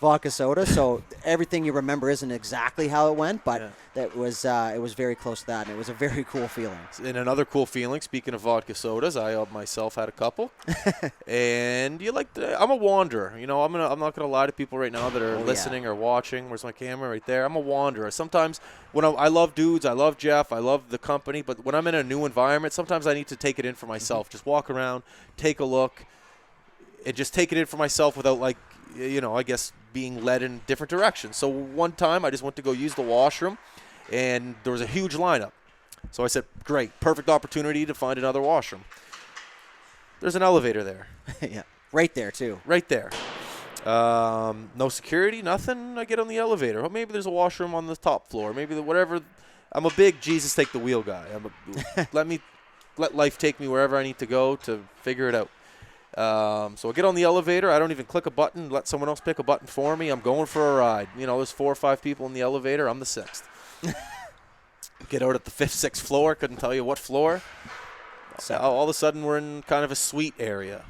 vodka soda. So everything you remember isn't exactly how it went, but it was very close to that, and it was a very cool feeling. And another cool feeling, speaking of vodka sodas, I myself had a couple. And I'm a wanderer. You know, I'm not gonna lie to people right now that are listening or watching. Where's my camera? Right there. I'm a wanderer. Sometimes when I love dudes, I love Jeff, I love the company, but when I'm in a new environment, sometimes I need to take it in for myself. Just walk around, take a look, and just take it in for myself without, like, you know, I guess being led in different directions. So one time I just went to go use the washroom, and there was a huge lineup. So I said, great, perfect opportunity to find another washroom. There's an elevator there. Yeah, right there too. Right there. No security, nothing. I get on the elevator. Oh, maybe there's a washroom on the top floor. Maybe whatever. I'm a big Jesus take the wheel guy. Let life take me wherever I need to go to figure it out. So I get on the elevator. I don't even click a button, let someone else pick a button for me. I'm going for a ride. You know, there's 4 or 5 people in the elevator. I'm the 6th. Get out at the 5th, 6th floor. Couldn't tell you what floor. All of a sudden, we're in kind of a suite area.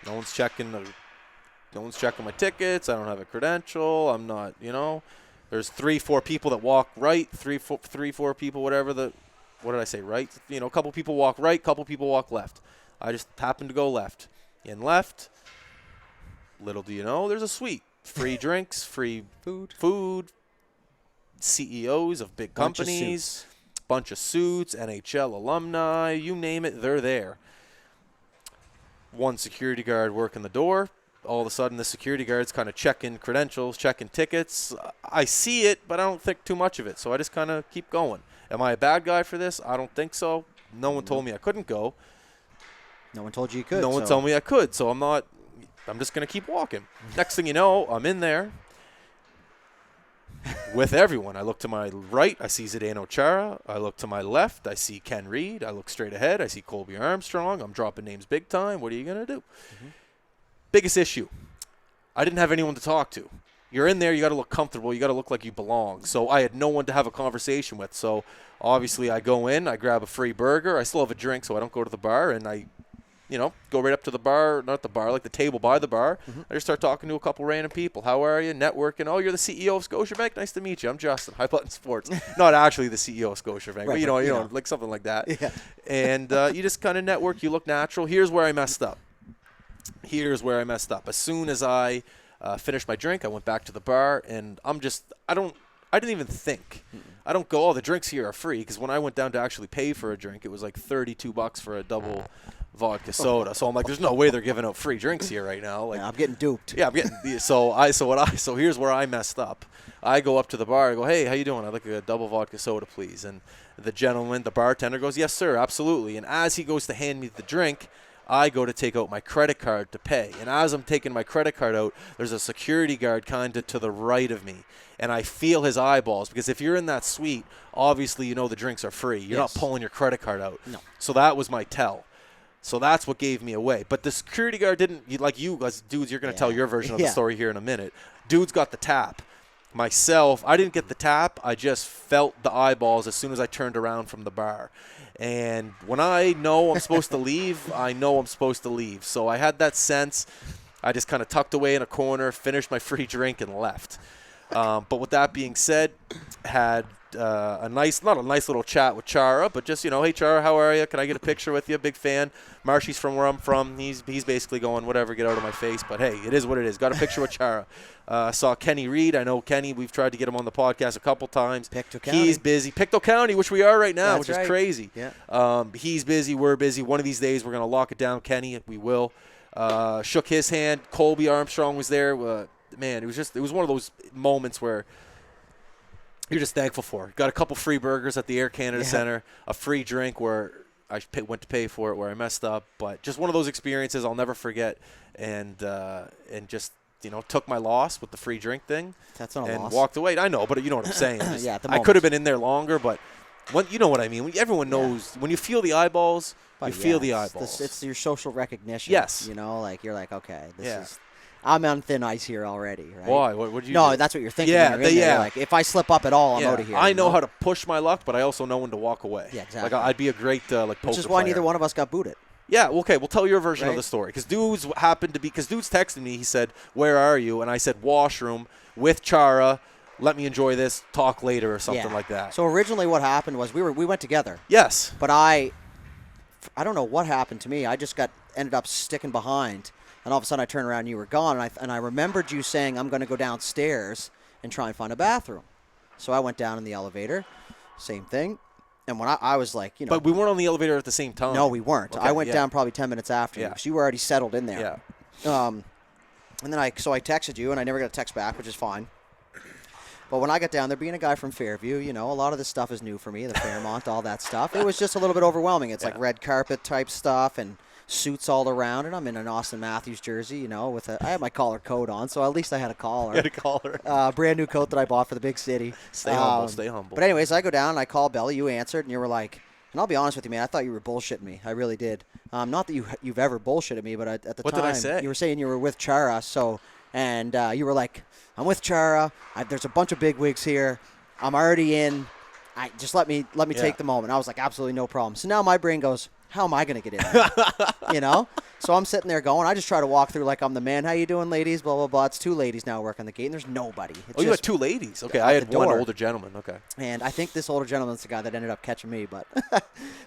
No one's checking my tickets. I don't have a credential. I'm not, you know. There's 3, 4 people that walk right. 3, 4 people, whatever what did I say, right? You know, a couple people walk right, couple people walk left. I just happened to go left. In left, little do you know, there's a suite. Free drinks, free food, CEOs of big companies, bunch of suits, NHL alumni, you name it, they're there. One security guard working the door. All of a sudden, the security guard's kind of checking credentials, checking tickets. I see it, but I don't think too much of it, so I just kind of keep going. Am I a bad guy for this? I don't think so. No one told me I couldn't go. No one told you could. No one told me I could, so I'm just going to keep walking. Next thing you know, I'm in there with everyone. I look to my right, I see Zdeno Chara. I look to my left, I see Ken Reed. I look straight ahead, I see Colby Armstrong. I'm dropping names big time. What are you going to do? Mm-hmm. Biggest issue, I didn't have anyone to talk to. You're in there, you got to look comfortable, you got to look like you belong. So I had no one to have a conversation with. So obviously I go in, I grab a free burger. I still have a drink, so I don't go to the bar, and I go right up to the bar, not the bar, like the table by the bar. Mm-hmm. I just start talking to a couple random people. How are you? Networking. Oh, you're the CEO of Scotiabank? Nice to meet you. I'm Justin, High Button Sports. Not actually the CEO of Scotiabank, but you know, like something like that. Yeah. And you just kind of network. You look natural. Here's where I messed up. As soon as I finished my drink, I went back to the bar, and I didn't even think. I don't go, the drinks here are free, because when I went down to actually pay for a drink, it was like $32 for a double vodka soda. So I'm like, there's no way they're giving out free drinks here right now. Like, I'm getting duped. Yeah, I'm getting. So here's where I messed up. I go up to the bar. I go, hey, how you doing? I'd like a double vodka soda, please. And the bartender goes, yes, sir, absolutely. And as he goes to hand me the drink, I go to take out my credit card to pay. And as I'm taking my credit card out, there's a security guard kind of to the right of me. And I feel his eyeballs, because if you're in that suite, obviously you know the drinks are free. You're not pulling your credit card out. No. So that was my tell. So that's what gave me away. But the security guard didn't, like you guys, dudes, you're going to tell your version of the story here in a minute. Dudes got the tap. Myself, I didn't get the tap. I just felt the eyeballs as soon as I turned around from the bar. And when I know I'm supposed to leave, I know I'm supposed to leave. So I had that sense. I just kind of tucked away in a corner, finished my free drink, and left. But with that being said, had not a nice little chat with Chara, but just, hey, Chara, how are you? Can I get a picture with you? Big fan. Marshy's from where I'm from. He's basically going, whatever, get out of my face. But, hey, it is what it is. Got a picture with Chara. Saw Kenny Reed. I know Kenny. We've tried to get him on the podcast a couple times. Pictou County. He's busy. Pictou County, which we are right now, That's which is crazy. Yeah. He's busy. We're busy. One of these days we're going to lock it down, Kenny. We will. Shook his hand. Colby Armstrong was there. Man, it was one of those moments where you're just thankful for. Got a couple free burgers at the Air Canada Center, a free drink where I went to pay for it, where I messed up. But just one of those experiences I'll never forget, and just took my loss with the free drink thing. That's not a and loss. walked away. I know, but you know what I'm saying. Yeah, at the I moment. could have been in there longer, but you know what I mean. Everyone knows when you feel the eyeballs. You feel the eyeballs. It's your social recognition. Yes. You're like, okay, this is. I'm on thin ice here already, right? Why? What did you do? No, that's what you're thinking. When you're in there. You're like, if I slip up at all, I'm out of here. I know how to push my luck, but I also know when to walk away. Yeah, exactly. Like, I'd be a great poker Which is why player. neither one of us got booted. Yeah, okay, we'll tell your version of Right? the story. Because dudes texted me, he said, where are you? And I said, washroom with Chara. Let me enjoy this. Talk later or something like that. So originally what happened was we went together. Yes. But I don't know what happened to me. I just ended up sticking behind. And all of a sudden I turned around and you were gone. And I remembered you saying, I'm going to go downstairs and try and find a bathroom. So I went down in the elevator. Same thing. And when I was like, But we weren't on the elevator at the same time. No, we weren't. Okay, I went down probably 10 minutes after you because you were already settled in there. Yeah. And then I texted you, and I never got a text back, which is fine. But when I got down there, being a guy from Fairview, a lot of this stuff is new for me, the Fairmont, all that stuff. It was just a little bit overwhelming. It's like red carpet type stuff and suits all around, and I'm in an Austin Matthews jersey, I had my collar coat on, so at least I had a collar. You had a collar. Brand new coat that I bought for the big city. Stay humble, stay humble. But anyways, I go down, and I call Belly. You answered, and you were like, and I'll be honest with you, man, I thought you were bullshitting me. I really did. Not that you've ever bullshitted me, but at the time, what did I say? You were saying you were with Chara, and you were like, I'm with Chara. There's a bunch of bigwigs here. I'm already in. Just let me take the moment. I was like, absolutely no problem. So now my brain goes, how am I going to get in there? So I'm sitting there going, I just try to walk through like I'm the man. How you doing, ladies? Blah, blah, blah. It's two ladies now working the gate, and there's nobody. It's you had two ladies. Okay, I had one older gentleman. Okay. And I think this older gentleman's the guy that ended up catching me. But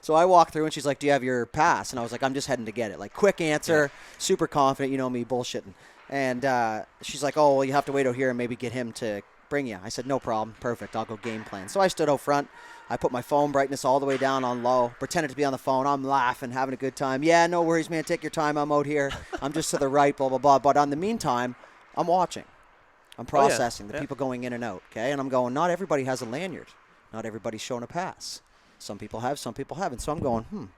so I walk through, and she's like, do you have your pass? And I was like, I'm just heading to get it. Like, quick answer, super confident, me bullshitting. And she's like, oh, well, you have to wait out here and maybe get him to bring you. I said, no problem. Perfect. I'll go game plan. So I stood out front. I put my phone brightness all the way down on low, pretended to be on the phone. I'm laughing, having a good time. Yeah, no worries, man. Take your time. I'm out here. I'm just to the right, blah, blah, blah. But in the meantime, I'm watching. I'm processing the people going in and out, okay? And I'm going, not everybody has a lanyard. Not everybody's showing a pass. Some people have, some people haven't. So I'm going,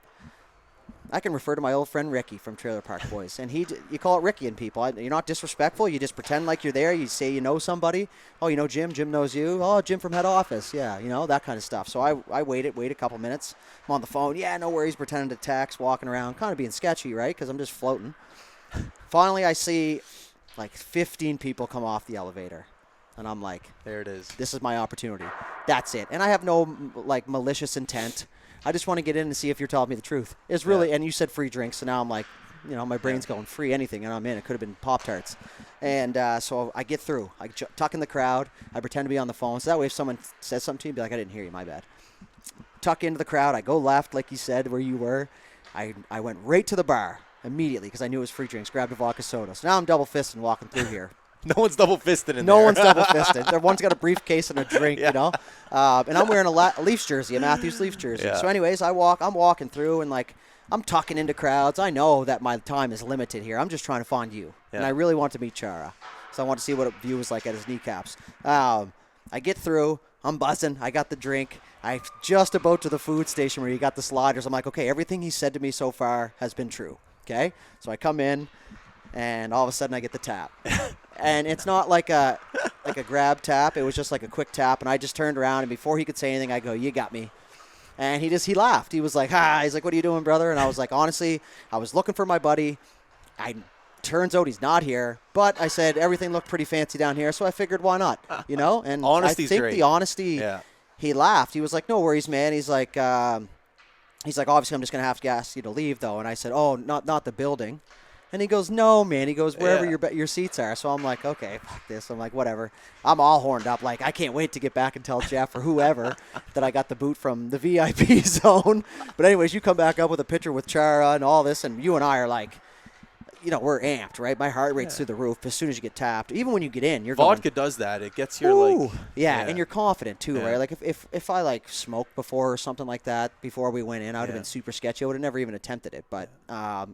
I can refer to my old friend Ricky from Trailer Park Boys. And you call it Ricky and people. You're not disrespectful. You just pretend like you're there. You say you know somebody. Oh, you know Jim. Jim knows you. Oh, Jim from head office. Yeah, that kind of stuff. So I wait a couple minutes. I'm on the phone. Yeah, no worries. Pretending to text, walking around, kind of being sketchy, right? Because I'm just floating. Finally, I see like 15 people come off the elevator. And I'm like, there it is. This is my opportunity. That's it. And I have no malicious intent. I just want to get in and see if you're telling me the truth. It's really, and you said free drinks, so now I'm like, my brain's going free anything, and I'm in. It could have been Pop-Tarts. And so I get through. I tuck in the crowd. I pretend to be on the phone. So that way if someone says something to you, be like, I didn't hear you, my bad. Tuck into the crowd. I go left, like you said, where you were. I went right to the bar immediately because I knew it was free drinks. Grabbed a vodka soda. So now I'm double-fisting walking through here. No one's double-fisted in there. No one's double-fisted. One's got a briefcase and a drink, And I'm wearing a Leafs jersey, a Matthews Leafs jersey. Yeah. So anyways, I'm walking through, and I'm tucking into crowds. I know that my time is limited here. I'm just trying to find you. Yeah. And I really want to meet Chara. So I want to see what a view was like at his kneecaps. I get through. I'm buzzing. I got the drink. I'm just about to the food station where you got the sliders. I'm like, okay, everything he said to me so far has been true. Okay? So I come in, and all of a sudden I get the tap. And it's not like a grab tap. It was just like a quick tap. And I just turned around, and before he could say anything, I go, you got me. And he laughed. He was like, hi. He's like, what are you doing, brother? And I was like, honestly, I was looking for my buddy. Turns out he's not here. But I said everything looked pretty fancy down here, so I figured why not, And Honesty's I think great. the honesty, he laughed. He was like, no worries, man. He's like, obviously I'm just going to have to ask you to leave, though. And I said, oh, not the building. And he goes, no, man. He goes, wherever your seats are. So I'm like, okay, fuck this. I'm like, whatever. I'm all horned up. Like, I can't wait to get back and tell Jeff or whoever that I got the boot from the VIP zone. But anyways, you come back up with a picture with Chara and all this, and you and I are like, we're amped, right? My heart rate's through the roof as soon as you get tapped. Even when you get in, you're Vodka going, does that. It gets your, and you're confident, too, right? Like, if I, smoked before or something like that before we went in, I would have been super sketchy. I would have never even attempted it. But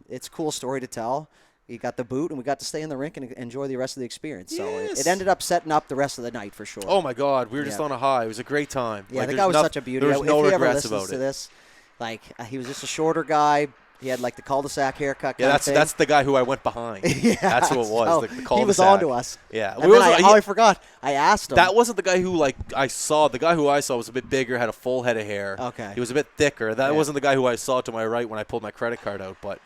it's a cool story to tell. You got the boot, and we got to stay in the rink and enjoy the rest of the experience. So it ended up setting up the rest of the night for sure. Oh, my God. We were just on a high. It was a great time. Yeah, the guy was such a beauty. There was no if he ever regrets listens about to it. this, he was just a shorter guy. He had the cul-de-sac haircut. Yeah, that's the guy who I went behind. That's who it was. The cul-de-sac. He was on to us. Yeah. And then I forgot. I asked him. That wasn't the guy who I saw. The guy who I saw was a bit bigger, had a full head of hair. Okay. He was a bit thicker. That wasn't the guy who I saw to my right when I pulled my credit card out, but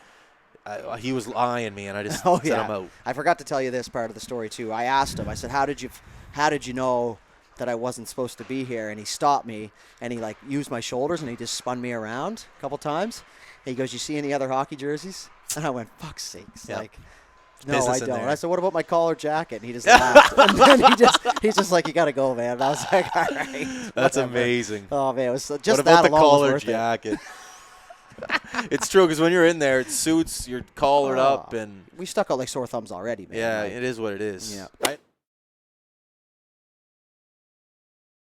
he was eyeing me, and I just said I'm out. I forgot to tell you this part of the story too. I asked him. I said, "How did you know that I wasn't supposed to be here, and he stopped me, and he like used my shoulders, and he just spun me around a couple times. And he goes, "You see any other hockey jerseys?" And I went, "Fuck's sakes!" Yeah. Like, no, Business I in don't. there. I said, "What about my collar jacket?" And he just laughed. And then he's just like, "You got to go, man." And I was like, "All right." That's whatever." amazing. Oh man, it was just What about that the alone was collar worth it. jacket? It's true, because when you're in there, it suits. You're collared up, and We stuck out like sore thumbs already, man. yeah, Like, it is what it is. Yeah. Right?